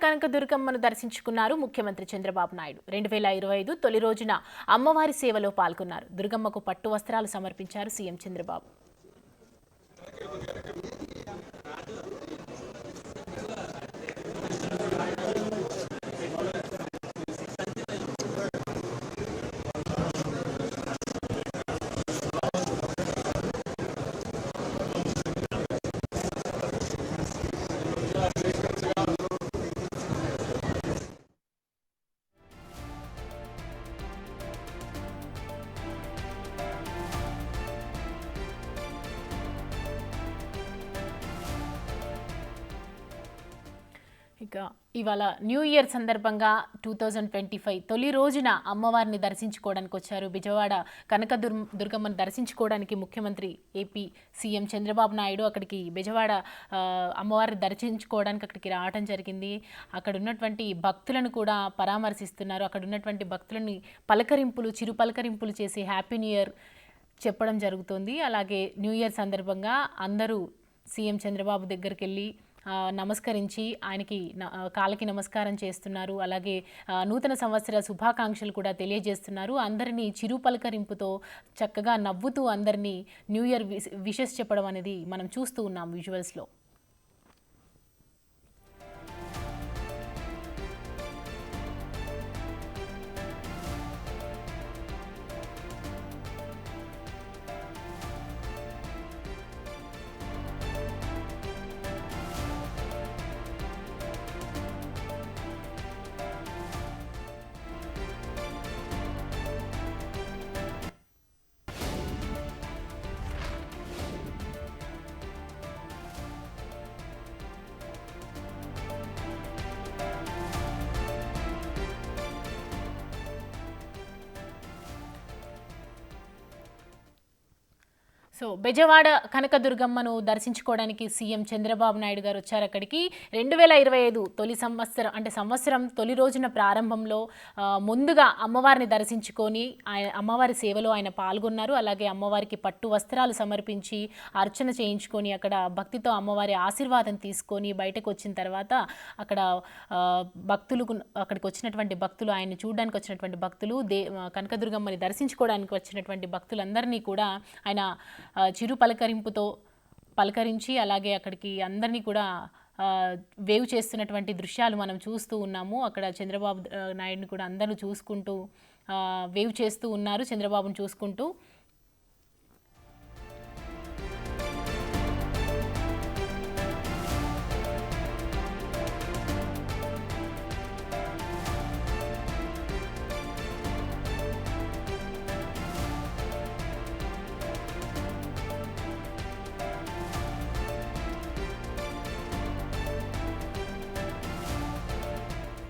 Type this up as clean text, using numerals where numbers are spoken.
కనకదుర్గమ్మను దర్శించుకున్నారు ముఖ్యమంత్రి చంద్రబాబు నాయుడు. 2025 తొలి రోజున అమ్మవారి సేవలో పాల్గొన్నారు. దుర్గమ్మకు పట్టు వస్త్రాలు సమర్పించారు సీఎం చంద్రబాబు. ఇక ఇవాళ న్యూ ఇయర్ సందర్భంగా 2025 తొలి రోజున అమ్మవారిని దర్శించుకోవడానికి వచ్చారు. బిజవాడ దుర్గమ్మను దర్శించుకోవడానికి ముఖ్యమంత్రి ఏపీ సీఎం చంద్రబాబు నాయుడు అక్కడికి బిజవాడ అమ్మవారిని దర్శించుకోవడానికి అక్కడికి రావడం జరిగింది. అక్కడ ఉన్నటువంటి భక్తులను కూడా పరామర్శిస్తున్నారు. అక్కడ ఉన్నటువంటి భక్తులని చిరు పలకరింపులు చేసి హ్యాపీ న్యూ ఇయర్ చెప్పడం జరుగుతుంది. అలాగే న్యూ ఇయర్ సందర్భంగా అందరూ సీఎం చంద్రబాబు దగ్గరికి వెళ్ళి నమస్కరించి ఆయనకి కాళ్ళకి నమస్కారం చేస్తున్నారు. అలాగే నూతన సంవత్సర శుభాకాంక్షలు కూడా తెలియజేస్తున్నారు. అందరినీ చిరు పలకరింపుతో చక్కగా నవ్వుతూ అందరినీ న్యూ ఇయర్ విషెస్ చెప్పడం అనేది మనం చూస్తూ ఉన్నాం విజువల్స్లో. సో బెజవాడ కనకదుర్గమ్మను దర్శించుకోవడానికి సీఎం చంద్రబాబు నాయుడు గారు వచ్చారు అక్కడికి. 2025 తొలి సంవత్సరం తొలి రోజున ప్రారంభంలో ముందుగా అమ్మవారిని దర్శించుకొని అమ్మవారి సేవలో ఆయన పాల్గొన్నారు. అలాగే అమ్మవారికి పట్టు వస్త్రాలు సమర్పించి అర్చన చేయించుకొని అక్కడ భక్తితో అమ్మవారి ఆశీర్వాదం తీసుకొని బయటకు వచ్చిన తర్వాత అక్కడ అక్కడికి వచ్చినటువంటి భక్తులు, ఆయన్ని చూడడానికి వచ్చినటువంటి భక్తులు, కనకదుర్గమ్మని దర్శించుకోవడానికి వచ్చినటువంటి భక్తులందరినీ కూడా ఆయన చిరు పలకరింపుతో పలకరించి అలాగే అక్కడికి అందరినీ కూడా వేవ్ చేస్తున్నటువంటి దృశ్యాలు మనం చూస్తూ ఉన్నాము. అక్కడ చంద్రబాబు నాయుడిని కూడా అందరూ చూసుకుంటూ వేవ్ చేస్తూ ఉన్నారు చంద్రబాబును చూసుకుంటూ.